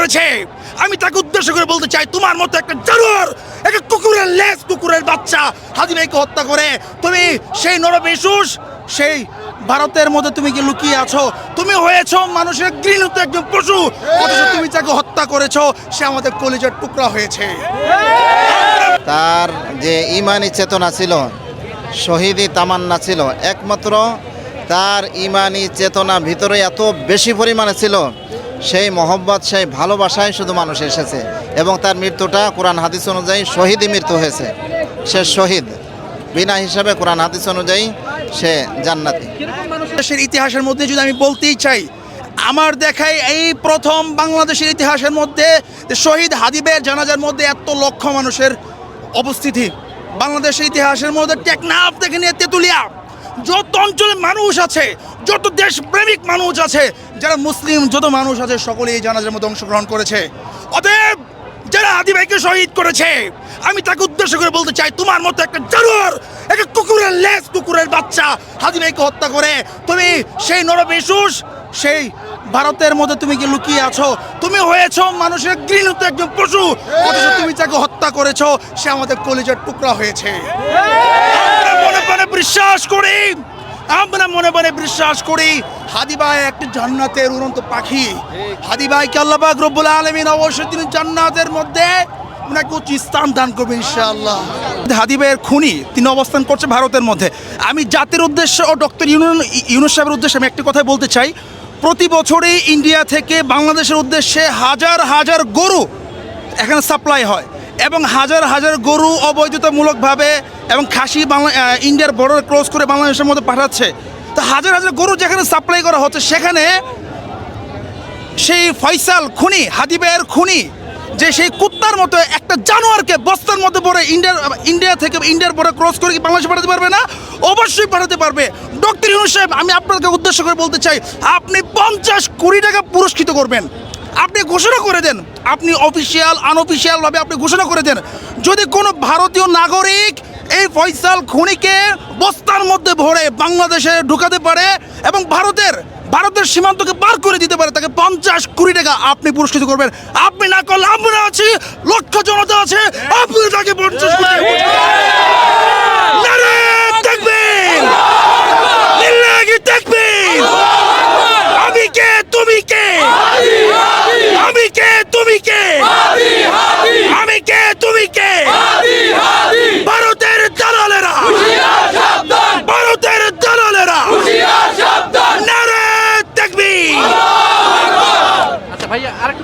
করেছে, আমি তাকে উদ্দেশ্য করে বলতে চাই, তোমার মতো একটা জানোয়ার, একটা কুকুরের লেজ, কুকুরের বাচ্চা হাদি ভাইকে হত্যা করে তুমি সেই নরবেশুষ, সেই ভারতের মধ্যে তুমি কি লুকিয়ে আছো? তুমি হয়েছো মানুষের ঘৃণিত একজন পশু, অথচ তুমি যাকে হত্যা করেছো সে আমাদের কলিজার টুকরা হয়েছে। তার যে ইমানি চেতনা ছিল, শহীদি তামান্না ছিল, একমাত্র তার ইমানি চেতনা ভিতরে এত বেশি পরিমাণে ছিল, সেই মহব্বত, সেই ভালোবাসায় শুধু মানুষ এসেছে। এবং তার মৃত্যুটা কোরআন হাদিস অনুযায়ী শহীদই মৃত্যু হয়েছে। সে শহীদ বিনা হিসাবে, কোরআন হাদিস অনুযায়ী সে জান্নাতি। দেশের ইতিহাসের মধ্যে যদি আমি বলতেই চাই, আমার দেখায় এই প্রথম বাংলাদেশের ইতিহাসের মধ্যে শহীদ হাদিবের জানাজার মধ্যে এত লক্ষ মানুষের উপস্থিতি। বাংলাদেশের ইতিহাসের মধ্যে টেকনাফ থেকে নিয়ে তেঁতুলিয়া, যত অঞ্চলে মানুষ আছে, যত দেশপ্রেমিক মানুষ আছে, যারা মুসলিম যত মানুষ আছে, সকলেই এই জানাজার মধ্যে অংশগ্রহণ করেছে। অতএব যারা হাদি ভাইকে শহীদ করেছে, আমি তাকে উদ্দেশ্য করে বলতে চাই, তোমার মতো একটা জানোয়ার, একটা কুকুরের লেজ, কুকুরের বাচ্চা হাদি ভাইকে হত্যা করে তুমি সেই নরবেশুষ, সেই ভারতের মধ্যে তুমি কি লুকিয়ে আছো? তুমি হয়েছো মানুষের ঘৃণিত একজন পশু, অথচ তুমি যাকে হত্যা করেছো সে আমাদের কলিজার টুকরা হয়েছে। আমরা মনে মনে বিশ্বাস করি, আমরা মনে মনে বিশ্বাস করি হাদি ভাই একটা জান্নাতের উড়ন্ত পাখি। হাদি ভাইকে আল্লাহ পাক রব্বুল আলামিন অবশ্যই তিনি জান্নাতের মধ্যে ওনাকে উচ্চ স্থান দান করবে ইনশাআল্লাহ। হাদি ভাইয়ের খুনি তিনি অবস্থান করছে ভারতের মধ্যে। আমি জাতির উদ্দেশ্যে ও ডক্টর ইউনূস সাহেবের উদ্দেশ্যে আমি একটি কথাই বলতে চাই, প্রতি বছরই ইন্ডিয়া থেকে বাংলাদেশের উদ্দেশ্যে হাজার হাজার গরু এখানে সাপ্লাই হয়, এবং হাজার হাজার গরু অবৈধতামূলকভাবে এবং খাসি ইন্ডিয়ার বর্ডার ক্রস করে বাংলাদেশের মধ্যে পাঠাচ্ছে। তো হাজার হাজার গরু যেখানে সাপ্লাই করা হচ্ছে, সেখানে সেই ফয়সাল খুনি, হাদি ভাইয়ের খুনি, যে সেই কুত্তার মতো একটা জানোয়ারকে বস্তার মধ্যে পড়ে ইন্ডিয়ার বর্ডার ক্রস করে কি বাংলাদেশে পাঠাতে পারবে না? অবশ্যই পাঠাতে পারবে। ডক্টর ইউনূস সাহেব, আমি আপনাকে উদ্দেশ্য করে বলতে চাই, আপনি 50 কোটি টাকা পুরস্কৃত করবেন। আপনি ঘোষণা করে দেন, আপনি অফিসিয়াল আনঅফিসিয়ালভাবে আপনি ঘোষণা করে দেন, যদি কোনো ভারতীয় নাগরিক এই ফয়সাল খুনিকে বস্তার মধ্যে ভরে বাংলাদেশে ঢুকাতে পারে এবং ভারতের সীমান্তকে পার করে দিতে পারে, তাকে 50 কোটি টাকা আপনি পুরস্কৃত করবেন। আপনি না করলে আমরা আছি, লক্ষ জনতা আছে, আপনি তাকে 50 কোটি নারে তাকবীর, লিল্লাহি তাকবীর। আমি কে, তুমি কে? আমি কে, তুমি কে? আমি কে, তুমি কে? ভারতের দালালেরা, ভারতের দালালেরা, নারে তাকবীর। আচ্ছা ভাইয়া, আরেকটু